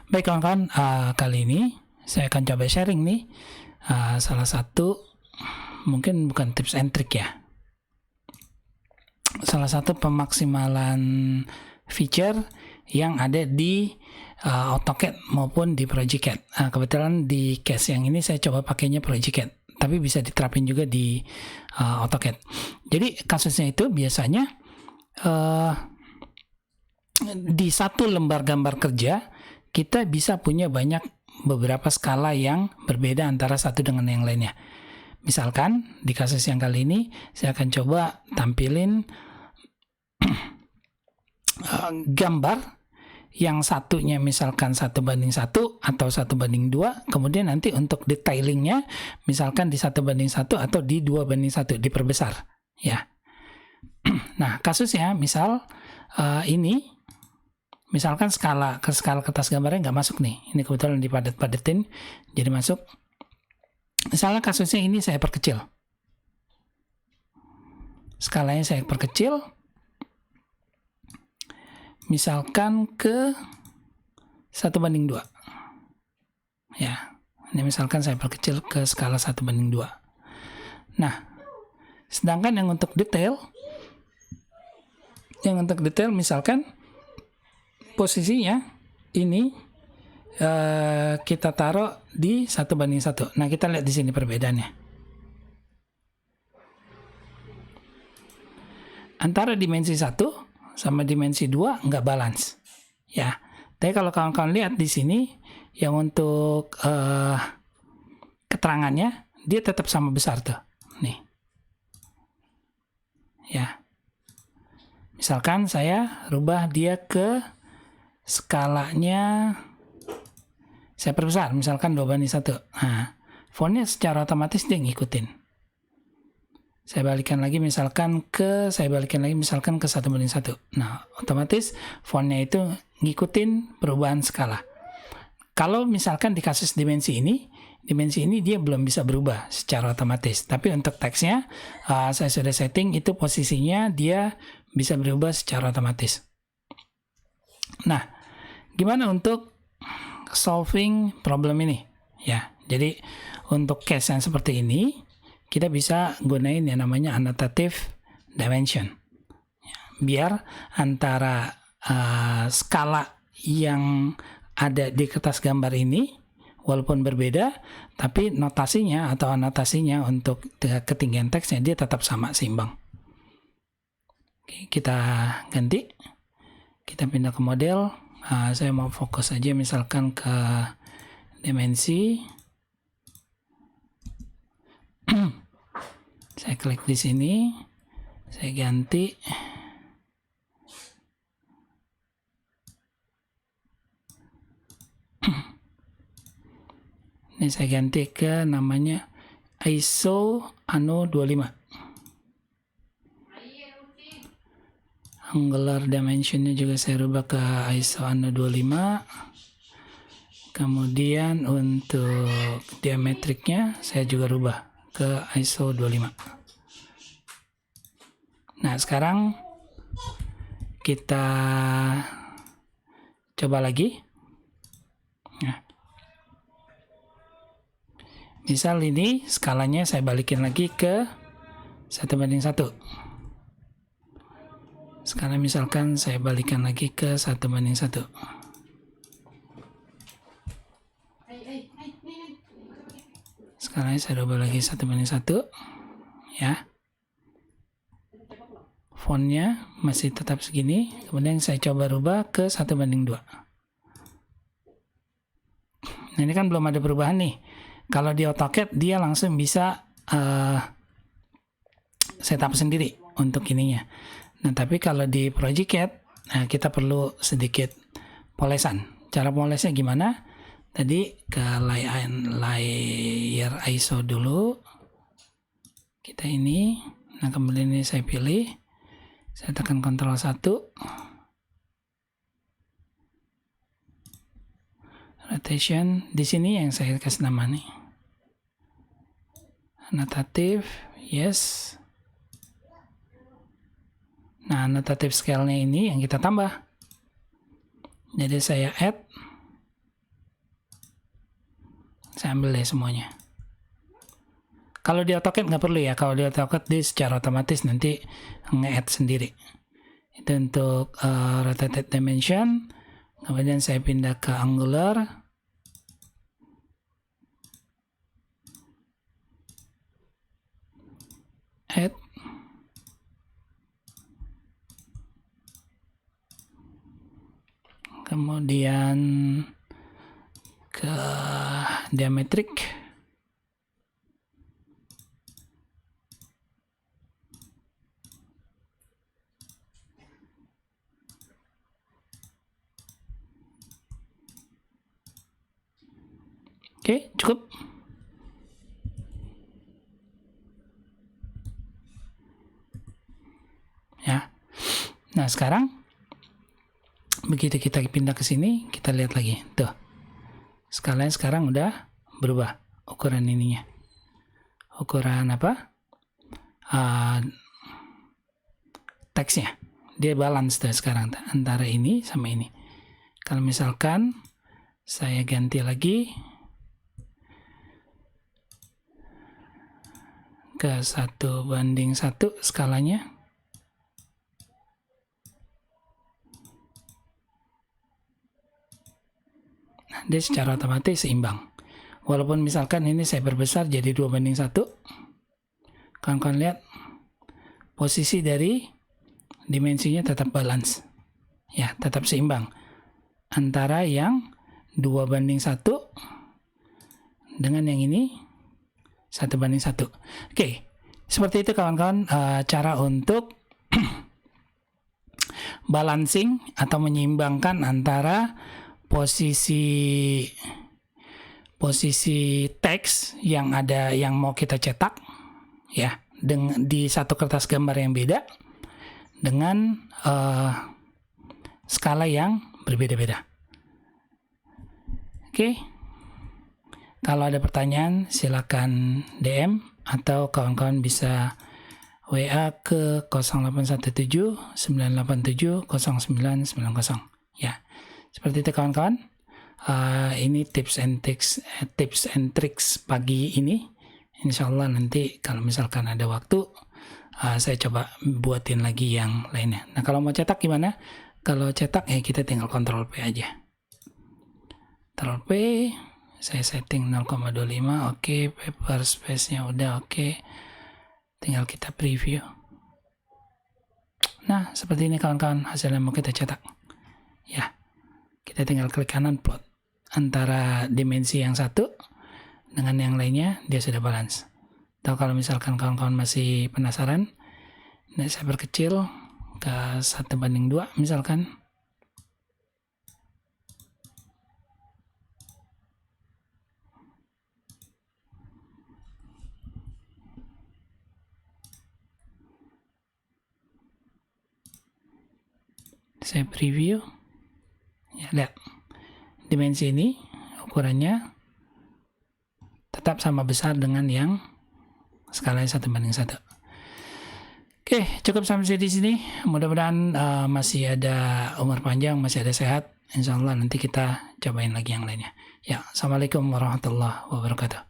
Baik kawan-kawan, kali ini saya akan coba sharing nih salah satu, mungkin bukan tips and trick ya, salah satu pemaksimalan feature yang ada di AutoCAD maupun di Project CAD. Kebetulan di case yang ini saya coba pakainya Project CAD, tapi bisa diterapin juga di AutoCAD. Jadi kasusnya itu biasanya di satu lembar gambar kerja kita bisa punya beberapa skala yang berbeda antara satu dengan yang lainnya. Misalkan di kasus yang kali ini saya akan coba tampilin gambar yang satunya misalkan 1:1 atau 1:2, kemudian nanti untuk detailingnya misalkan di 1:1 atau di 2:1 diperbesar ya. Nah kasusnya misal ini misalkan skala kertas gambarnya nggak masuk nih, ini kebetulan dipadat-padatin jadi masuk. Misalnya kasusnya ini saya perkecil, skalanya saya perkecil misalkan ke 1:2 ya. Ini misalkan saya perkecil ke skala 1:2. Nah sedangkan yang untuk detail misalkan posisinya ini kita taruh di 1:1. Nah kita lihat di sini perbedaannya antara dimensi 1 sama dimensi 2 nggak balance ya. Tapi kalau kawan-kawan lihat di sini yang untuk keterangannya dia tetap sama besar tuh nih ya. Misalkan saya rubah dia ke skalanya, saya perbesar misalkan 2:1. Nah fontnya secara otomatis dia ngikutin. Saya balikkan lagi misalkan ke 1:1. Nah otomatis fontnya itu ngikutin perubahan skala. Kalau misalkan di kasus dimensi ini dia belum bisa berubah secara otomatis, tapi untuk teksnya saya sudah setting itu posisinya dia bisa berubah secara otomatis. Nah gimana untuk solving problem ini ya? Jadi untuk case yang seperti ini kita bisa gunain yang namanya annotative dimension ya, biar antara skala yang ada di kertas gambar ini walaupun berbeda, tapi notasinya atau anotasinya untuk ketinggian teksnya dia tetap sama, seimbang. Oke, kita ganti, kita pindah ke model. Saya mau fokus aja misalkan ke dimensi. Saya klik di sini, saya ganti. Ini saya ganti ke namanya ISO Anno 25. Angular dimensionnya juga saya rubah ke ISO Anno 25. Kemudian untuk diametriknya saya juga rubah ke ISO 25. Nah sekarang kita coba lagi. Nah, misal ini skalanya saya balikin lagi ke 1:1. Sekarang misalkan saya balikan lagi ke 1:1. Sekarang saya rubah lagi 1:1 ya. Fontnya masih tetap segini, kemudian saya coba rubah ke 1:2. Nah, ini kan belum ada perubahan nih. Kalau di AutoCAD dia langsung bisa setup sendiri untuk ininya. Nah tapi kalau di Project CAD kita perlu sedikit polesan. Cara polesnya gimana? Tadi ke layer ISO dulu. Kita ini. Nah kemudian ini saya pilih. Saya tekan Ctrl 1. Rotation. Di sini yang saya kasih nama nih. Annotative. Yes. Nah, annotative scale-nya ini yang kita tambah. Jadi saya add Saya ambil deh semuanya. Kalau di AutoCAD nggak perlu ya. Kalau di AutoCAD dia secara otomatis nanti nge-add sendiri. Itu untuk rotated dimension. Kemudian saya pindah ke angular. Add. Kemudian ke diametrik. Oke, cukup. Ya. Nah, sekarang begitu kita pindah ke sini, kita lihat lagi. Tuh. Skalanya sekarang udah berubah ukuran ininya. Ukuran apa? Teksnya. Dia balance tuh sekarang antara ini sama ini. Kalau misalkan saya ganti lagi ke 1:1 skalanya. Nah, dia secara otomatis seimbang. Walaupun misalkan ini saya perbesar jadi 2:1. Kawan-kawan lihat posisi dari dimensinya tetap balance. Ya, tetap seimbang. Antara yang 2:1 dengan yang ini 1:1. Oke, seperti itu kawan-kawan cara untuk balancing atau menyeimbangkan antara posisi teks yang ada yang mau kita cetak ya di satu kertas gambar yang beda dengan skala yang berbeda-beda. Oke. Kalau ada pertanyaan silakan DM atau kawan-kawan bisa WA ke 0817 987 0990. Ya. Seperti itu kawan-kawan. Ini tips and tricks pagi ini. Insya Allah nanti kalau misalkan ada waktu saya coba buatin lagi yang lainnya. Nah kalau mau cetak gimana? Kalau cetak ya kita tinggal Ctrl P aja. Ctrl P, saya setting 0,25, oke. Paper space-nya udah oke. Tinggal kita preview. Nah seperti ini kawan-kawan hasilnya mau kita cetak. Ya, kita tinggal klik kanan plot antara dimensi yang satu dengan yang lainnya, dia sudah balance. Atau kalau misalkan kawan-kawan masih penasaran, ini saya perkecil ke 1:2 misalkan. Saya preview. Ya, lihat. Dimensi ini ukurannya tetap sama besar dengan yang skalanya 1:1. Oke, cukup sampai di sini. Mudah-mudahan masih ada umur panjang, masih ada sehat. Insya Allah nanti kita cobain lagi yang lainnya. Ya, assalamualaikum warahmatullahi wabarakatuh.